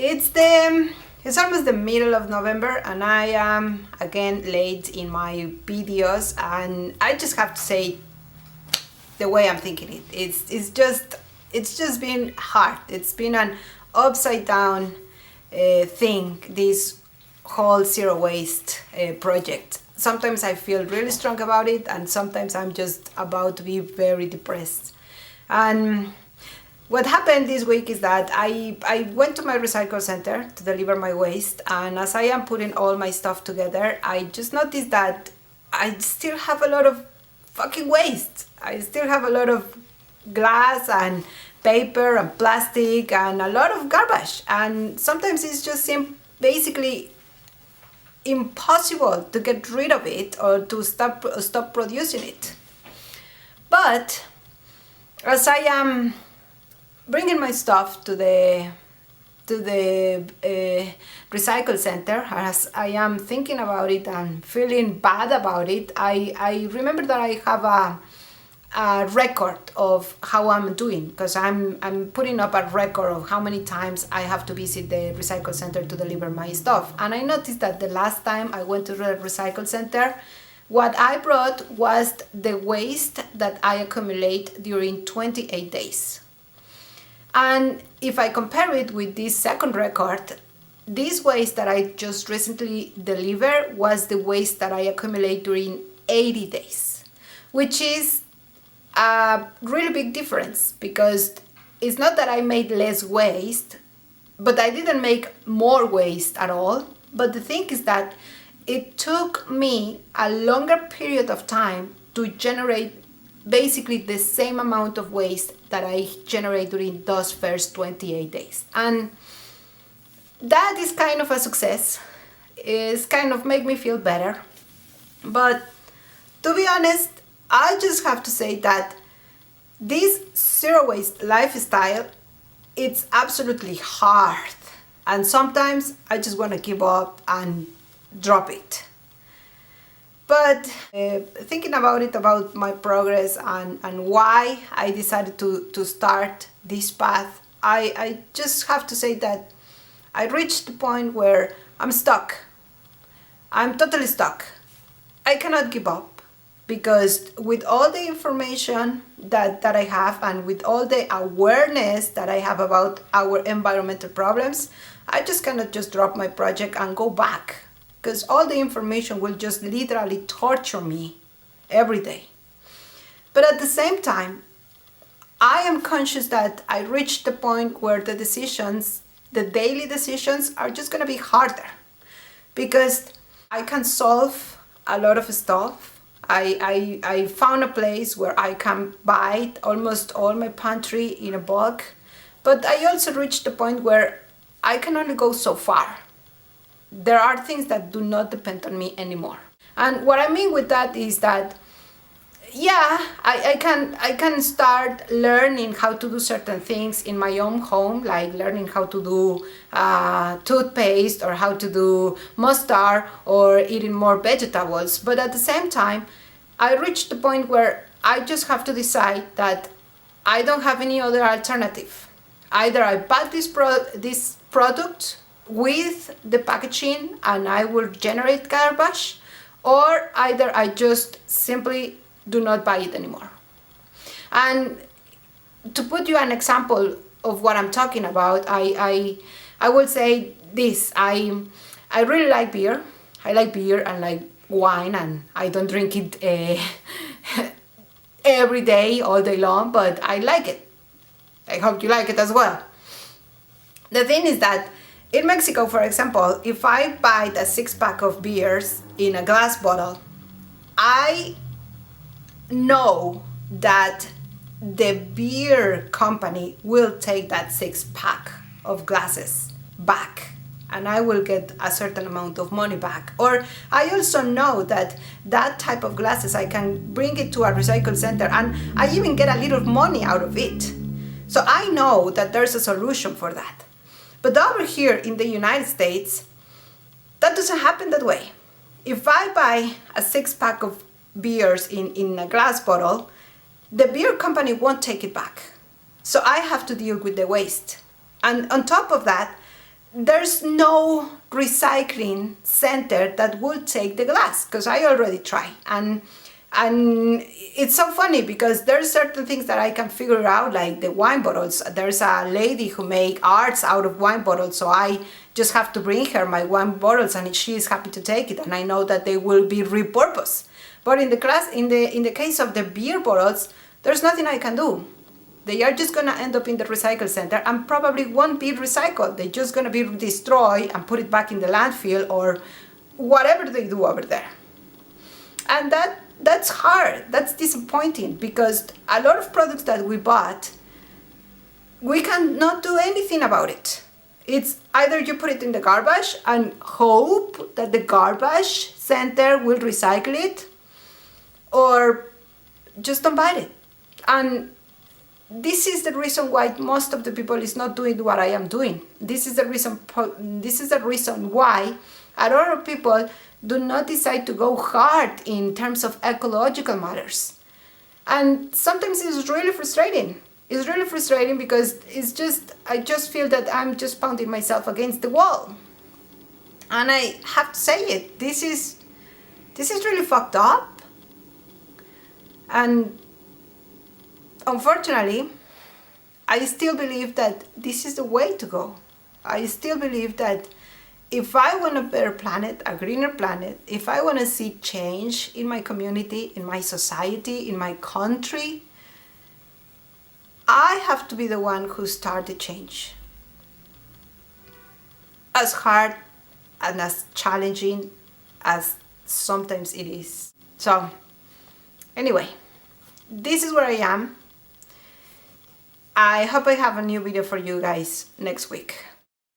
It's almost the middle of November, and I am again late in my videos, and I just have to say the way I'm thinking it. It's just been hard. It's been an upside down thing, this whole zero waste project. Sometimes I feel really strong about it, and sometimes I'm just about to be very depressed. And what happened this week is that I went to my recycle center to deliver my waste, and as I am putting all my stuff together, I just noticed that I still have a lot of fucking waste. I still have a lot of glass and paper and plastic and a lot of garbage, and sometimes it's just basically impossible to get rid of it or to stop producing it. But as I am bringing my stuff to the recycle center, as I am thinking about it and feeling bad about it, I remember that I have a record of how I'm doing, because I'm putting up a record of how many times I have to visit the recycle center to deliver my stuff. And I noticed that the last time I went to the recycle center, what I brought was the waste that I accumulate during 28 days. And if I compare it with this second record, this waste that I just recently delivered was the waste that I accumulate during 80 days, which is a really big difference, because it's not that I made less waste, but I didn't make more waste at all. But the thing is that it took me a longer period of time to generate basically the same amount of waste that I generate during those first 28 days. And that is kind of a success. It's kind of make me feel better. But to be honest, I just have to say that this zero waste lifestyle, it's absolutely hard. And sometimes I just want to give up and drop it. But thinking about it, about my progress and why I decided to start this path, I just have to say that I reached the point where I'm stuck. I'm totally stuck. I cannot give up, because with all the information that I have and with all the awareness that I have about our environmental problems, I just cannot just drop my project and go back, because all the information will just literally torture me every day. But at the same time, I am conscious that I reached the point where the decisions, the daily decisions, are just gonna be harder, because I can solve a lot of stuff. I found a place where I can buy almost all my pantry in a bulk, but I also reached the point where I can only go so far. There are things that do not depend on me anymore. And what I mean with that is that, yeah, I can start learning how to do certain things in my own home, like learning how to do toothpaste or how to do mustard or eating more vegetables. But at the same time, I reached the point where I just have to decide that I don't have any other alternative. Either I buy this product with the packaging and I will generate garbage, or either I just simply do not buy it anymore. And to put you an example of what I'm talking about, I will say this. I really like beer. I like beer and like wine, and I don't drink it every day, all day long, but I like it. I hope you like it as well. The thing is that in Mexico, for example, if I buy a 6-pack of beers in a glass bottle, I know that the beer company will take that 6-pack of glasses back, and I will get a certain amount of money back. Or I also know that that type of glasses, I can bring it to a recycle center and I even get a little money out of it. So I know that there's a solution for that. But over here in the United States, that doesn't happen that way. If I buy a 6-pack of beers in a glass bottle, the beer company won't take it back. So I have to deal with the waste. And on top of that, there's no recycling center that will take the glass, because I already tried. And it's so funny because there's certain things that I can figure out, like the wine bottles. There's a lady who make arts out of wine bottles, so I just have to bring her my wine bottles and she is happy to take it, and I know that they will be repurposed. But in the case of the beer bottles, there's nothing I can do. They are just gonna end up in the recycle center and probably won't be recycled. They're just gonna be destroyed and put it back in the landfill or whatever they do over there. And that's hard, that's disappointing, because a lot of products that we bought, we cannot do anything about it. It's either you put it in the garbage and hope that the garbage center will recycle it, or just don't buy it. And this is the reason why most of the people is not doing what I am doing. This is the reason why a lot of people do not decide to go hard in terms of ecological matters. And sometimes it's really frustrating. It's really frustrating because I just feel that I'm just pounding myself against the wall. And I have to say it, this is really fucked up. And unfortunately, I still believe that this is the way to go. I still believe that if I want a better planet, a greener planet, if I want to see change in my community, in my society, in my country, I have to be the one who started change. As hard and as challenging as sometimes it is. So, anyway, this is where I am. I hope I have a new video for you guys next week.